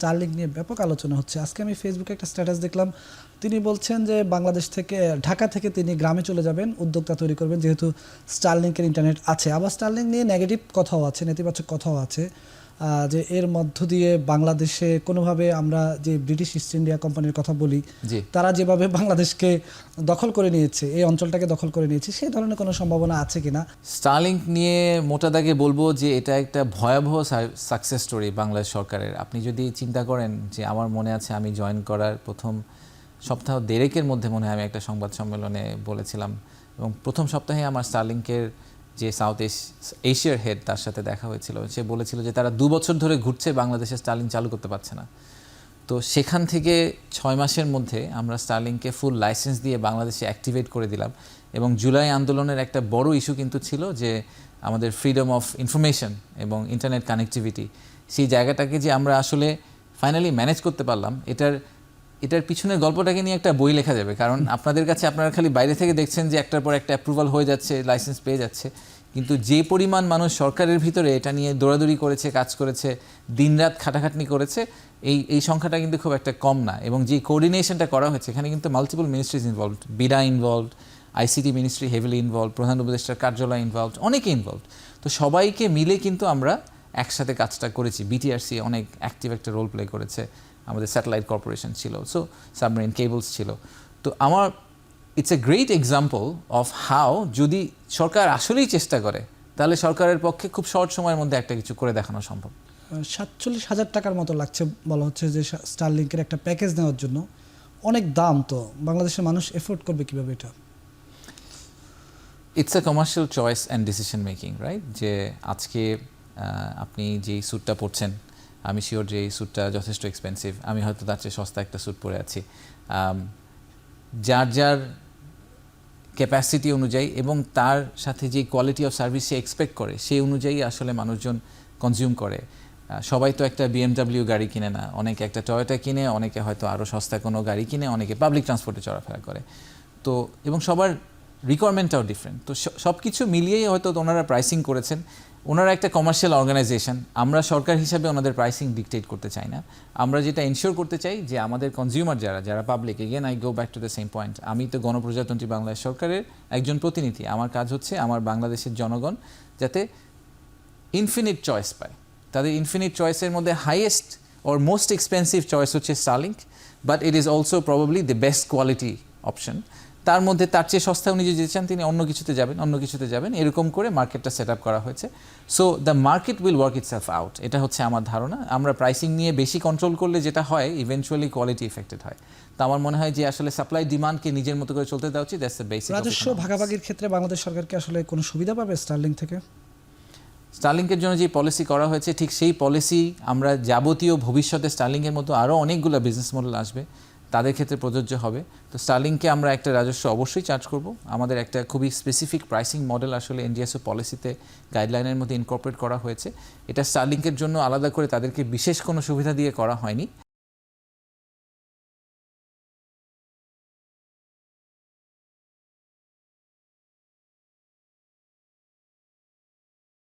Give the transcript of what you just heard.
Starlink নিয়ে ব্যাপক আলোচনা হচ্ছে। আজকে আমি ফেসবুকে একটা স্ট্যাটাস দেখলাম, তিনি বলছেন যে বাংলাদেশ থেকে ঢাকা থেকে তিনি গ্রামে চলে যাবেন, উদ্যোক্তা তৈরি করবেন, যেহেতু স্টারলিংকের ইন্টারনেট আছে। আবার স্টারলিংক নিয়ে নেগেটিভ কথাও আছে, নেতিবাচক কথাও আছে, যে এর মধ্য দিয়ে বাংলাদেশে কোনোভাবে আমরা যে ব্রিটিশ ইস্ট ইন্ডিয়া কোম্পানির কথা বলি, তারা যেভাবে বাংলাদেশকে দখল করে নিয়েছে, এই অঞ্চলটাকে দখল করে নিয়েছে, সেই ধরনের কোনো সম্ভাবনা আছে কিনা? স্টারলিংক নিয়ে মোটা দাগে বলবো যে এটা একটা ভয়াবহ সাকসেস স্টোরি বাংলাদেশ সরকারের। আপনি যদি চিন্তা করেন যে আমার মনে আছে আমি জয়েন করার প্রথম সপ্তাহ দেড়েকের মধ্যে মনে হয় আমি একটা সংবাদ সম্মেলনে বলেছিলাম, এবং প্রথম সপ্তাহে আমার স্টারলিংকের যে সাউথ এশিয়ার হেড তার সাথে দেখা হয়েছিল। সে বলেছিল যে তারা 2 বছর ধরে ঘুরছে, বাংলাদেশে স্টারলিংক চালু করতে পারছে না। তো সেখান থেকে 6 মাসের মধ্যে আমরা স্টারলিংককে ফুল লাইসেন্স দিয়ে বাংলাদেশে অ্যাক্টিভেট করে দিলাম। এবং জুলাই আন্দোলনের একটা বড় ইস্যু কিন্তু ছিল যে আমাদের ফ্রিডম অফ ইনফরমেশন এবং ইন্টারনেট কানেক্টিভিটি, সেই জায়গাটাকে যে আমরা আসলে ফাইনালি ম্যানেজ করতে পারলাম, এটার পিছনের গল্পটাকে নিয়ে একটা বই লেখা যাবে। কারণ আপনাদের কাছে আপনারা খালি বাইরে থেকে দেখছেন যে একটার পর একটা অ্যাপ্রুভাল হয়ে যাচ্ছে, লাইসেন্স পেয়ে যাচ্ছে, কিন্তু যে পরিমাণ মানুষ সরকারের ভিতরে এটা নিয়ে দৌড়াদৌড়ি করেছে, কাজ করেছে, দিনরাত খাটাখাটনি করেছে, এই সংখ্যাটা কিন্তু খুব একটা কম না। এবং যে কোঅর্ডিনেশনটা করা হয়েছে এখানে কিন্তু multiple ministries involved, BIDA involved, ICT ministry heavily involve, প্রধান উপদেষ্টার কার্যালয় ইনভলভড, অনেকে ইনভলভড। তো সবাইকে মিলে কিন্তু আমরা একসাথে কাজটা করেছি। বিটিআরসি অনেক অ্যাক্টিভ একটা রোল প্লে করেছে, আমাদের স্যাটেলাইট কর্পোরেশন ছিল, সো সাবমেরিন কেবলস ছিল। তো আমার it's a great example of how যদি সরকার আসলেই চেষ্টা করে তাহলে সরকারের পক্ষে খুব শর্ট সময়ের মধ্যে একটা কিছু করে দেখানো সম্ভব। 47,000 টাকার মতো লাগছে বলা হচ্ছে যে স্টারলিংকের একটা প্যাকেজ নেওয়ার জন্য। অনেক দাম, তো বাংলাদেশের মানুষ এফোর্ড করবে কিভাবে এটা? It's a commercial choice and decision making, right? যে আজকে আপনি যেই স্যুটটা পরছেন, আমি শিওর যে এই স্যুটটা যথেষ্ট এক্সপেন্সিভ, আমি হয়তো তার চেয়ে সস্তা একটা স্যুট পরে আছি। যার যার ক্যাপাসিটি অনুযায়ী এবং তার সাথে যে quality of service say expect করে সেই অনুযায়ী আসলে মানুষজন কনজিউম করে। সবাই তো একটা বিএমডাব্লিউ গাড়ি কিনে না, অনেকে একটা টয়োটা কিনে, অনেকে হয়তো আরও সস্তা কোনো গাড়ি কিনে, অনেকে পাবলিক ট্রান্সপোর্টে চলাফেরা করে। তো এবং সবার রিকোয়ারমেন্টটাও ডিফারেন্ট। তো সব কিছু মিলিয়েই হয়তো ওনারা প্রাইসিং করেছেন। ওনারা একটা কমার্শিয়াল অর্গানাইজেশন, আমরা সরকার হিসাবে ওনাদের প্রাইসিং ডিকটেট করতে চাই না। আমরা যেটা এনশিওর করতে চাই যে আমাদের কনজিউমার যারা public, again I go back to the same point, আমি তো গণপ্রজাতন্ত্রী বাংলাদেশ সরকারের একজন প্রতিনিধি। আমার কাজ হচ্ছে আমার বাংলাদেশের জনগণ যাতে ইনফিনিট চয়েস পায়। তাদের ইনফিনিট চয়েসের মধ্যে highest or most expensive choice হচ্ছে Starlink, but it is also probably the best quality option. তার মধ্যে তার চেয়ে সস্তা উনি যদি চান তিনি অন্য কিছুতে যাবেন, এরকম করে মার্কেটটা সেট আপ করা হয়েছে। So the market will work itself out, এটা হচ্ছে আমার ধারণা। আমরা প্রাইসিং নিয়ে বেশি কন্ট্রোল করলে যেটা হয়, ইভেনচুয়ালি কোয়ালিটি এফেক্টেড হয়। তো আমার মনে হয় যে আসলে সাপ্লাই ডিমান্ডকে নিজের মতো করে চলতে দেওয়া উচিত। That's the basic. রাজস্ব ভাগাভাগির ক্ষেত্রে বাংলাদেশ সরকারকে আসলে কোনো সুবিধা পাবে স্টারলিংক থেকে? স্টারলিংকের জন্য যে পলিসি করা হয়েছে ঠিক সেই পলিসি আমরা যাবতীয় ভবিষ্যতে স্টারলিংকের মতো আরও অনেকগুলো বিজনেস মডেল আসবে তাদের ক্ষেত্রে প্রযোজ্য হবে। তো স্টারলিংকে আমরা একটা রাজস্ব অবশ্যই চার্জ করব। আমাদের একটা খুবই স্পেসিফিক প্রাইসিং মডেল আসলে এনডিএসও পলিসিতে গাইডলাইনের মধ্যে ইনকর্পোরেট করা হয়েছে। এটা স্টারলিংকের জন্য আলাদা করে তাদেরকে বিশেষ কোনো সুবিধা দিয়ে করা হয়নি।